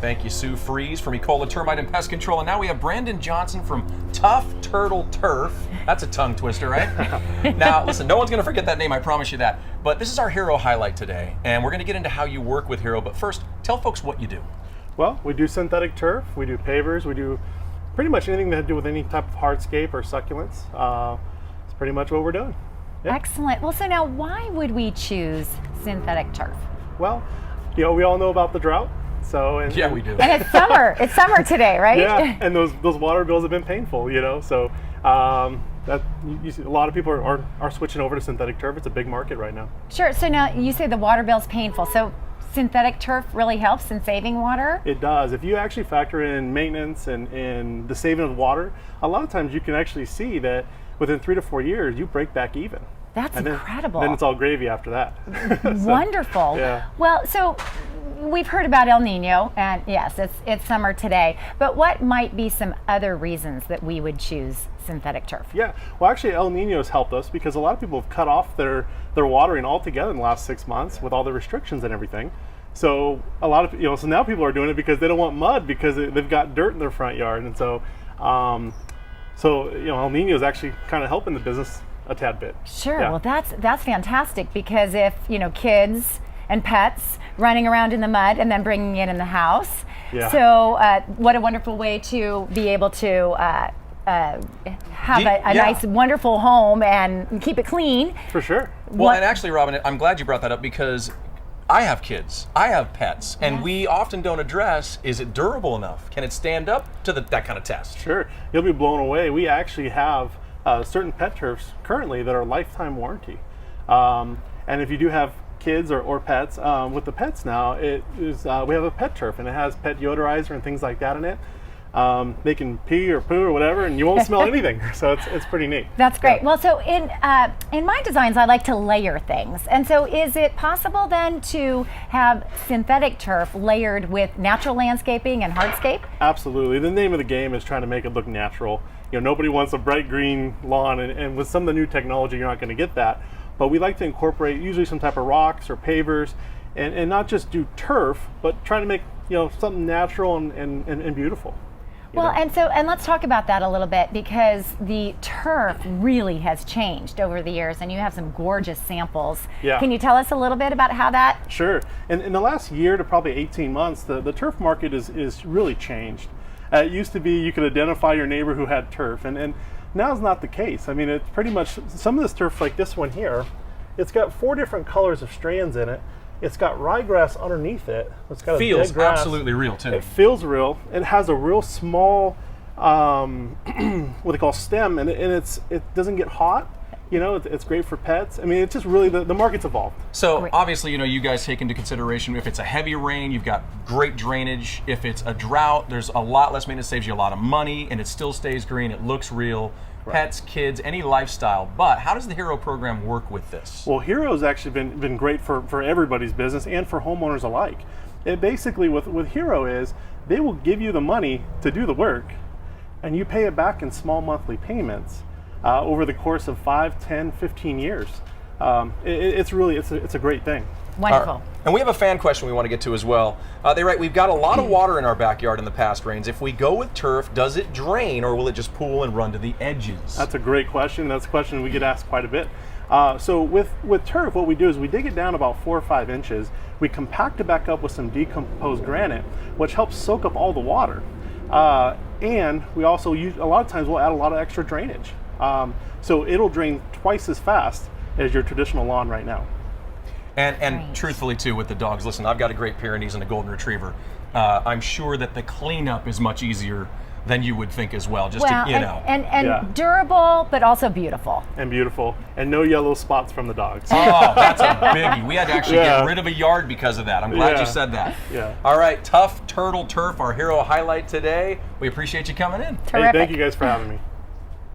Thank you, Sue Freeze from Ecola Termite and Pest Control. And now we have Brandon Johnson from Tough Turtle Turf. That's a tongue twister, right? Now, listen, no one's going to forget that name, I promise you that. But this is our Hero highlight today, and we're going to get into how you work with Hero. But first, tell folks what you do. Well, we do synthetic turf, we do pavers, we do pretty much anything that has to do with any type of hardscape or succulents. It's pretty much what we're doing. Yeah. Excellent. Well, so now why would we choose synthetic turf? Well, we all know about the drought. So yeah, we do. And it's summer. It's summer today, right? Yeah, and those water bills have been painful, So that you see a lot of people are switching over to synthetic turf. It's a big market right now. Sure. So now you say the water bill's painful. So synthetic turf really helps in saving water? It does. If you actually factor in maintenance and the saving of water, a lot of times you can actually see that within 3 to 4 years you break back even. That's incredible. Then it's all gravy after that. Wonderful. Yeah. Well, so we've heard about El Nino, and yes, it's summer today. But what might be some other reasons that we would choose synthetic turf? Yeah. Well, actually, El Nino has helped us because a lot of people have cut off their watering altogether in the last 6 months with all the restrictions and everything. So a lot of so now people are doing it because they don't want mud because they've got dirt in their front yard, and so El Nino is actually kind of helping the business a tad bit. Sure. Yeah. Well, that's fantastic because if kids and pets running around in the mud and then bringing it in the house. Yeah. So what a wonderful way to be able to have a nice, wonderful home and keep it clean. For sure. Well, and actually, Robin, I'm glad you brought that up because I have kids, I have pets, and we often don't address, is it durable enough? Can it stand up to that kind of test? Sure. You'll be blown away. We actually have certain pet turfs currently that are lifetime warranty. And if you do have kids or pets, with the pets now, we have a pet turf and it has pet deodorizer and things like that in it. They can pee or poo or whatever and you won't smell anything. So it's pretty neat. That's great. Well, so in my designs, I like to layer things. And so is it possible then to have synthetic turf layered with natural landscaping and hardscape? Absolutely. The name of the game is trying to make it look natural. Nobody wants a bright green lawn, and with some of the new technology, you're not going to get that. But we like to incorporate usually some type of rocks or pavers, and not just do turf, but try to make something natural and beautiful. Well, and let's talk about that a little bit because the turf really has changed over the years, and you have some gorgeous samples. Yeah. Can you tell us a little bit about how that? Sure. In the last year to probably 18 months, the turf market is really changed. It used to be you could identify your neighbor who had turf, and now it's not the case. I mean, it's pretty much some of this turf, like this one here, it's got 4 different colors of strands in it. It's got ryegrass underneath it. It's got feels a dead grass. Absolutely real too. It feels real. It has a real small, what they call stem, and it doesn't get hot. It's great for pets. I mean, it's just really the market's evolved. So obviously, you guys take into consideration if it's a heavy rain, you've got great drainage. If it's a drought, there's a lot less maintenance, saves you a lot of money, and it still stays green. It looks real. Right. Pets, kids, any lifestyle. But how does the Hero program work with this? Well, Hero's actually been great for everybody's business and for homeowners alike. It basically with Hero is they will give you the money to do the work, and you pay it back in small monthly payments. Over the course of 5, 10, 15 years. It's a great thing. Wonderful. And we have a fan question we want to get to as well. They write, we've got a lot of water in our backyard in the past rains. If we go with turf, does it drain or will it just pool and run to the edges? That's a great question. That's a question we get asked quite a bit. So with turf, what we do is we dig it down about 4 or 5 inches. We compact it back up with some decomposed granite, which helps soak up all the water. And we also use, a lot of times we'll add a lot of extra drainage. So it'll drain twice as fast as your traditional lawn right now. And truthfully too, with the dogs, listen, I've got a Great Pyrenees and a Golden Retriever. I'm sure that the cleanup is much easier than you would think as well. And durable, but also beautiful. And beautiful, and no yellow spots from the dogs. Oh, that's a biggie. We had to actually get rid of a yard because of that. I'm glad you said that. Yeah. All right, Tough Turtle Turf, our Hero highlight today. We appreciate you coming in. Terrific. Hey, thank you guys for having me.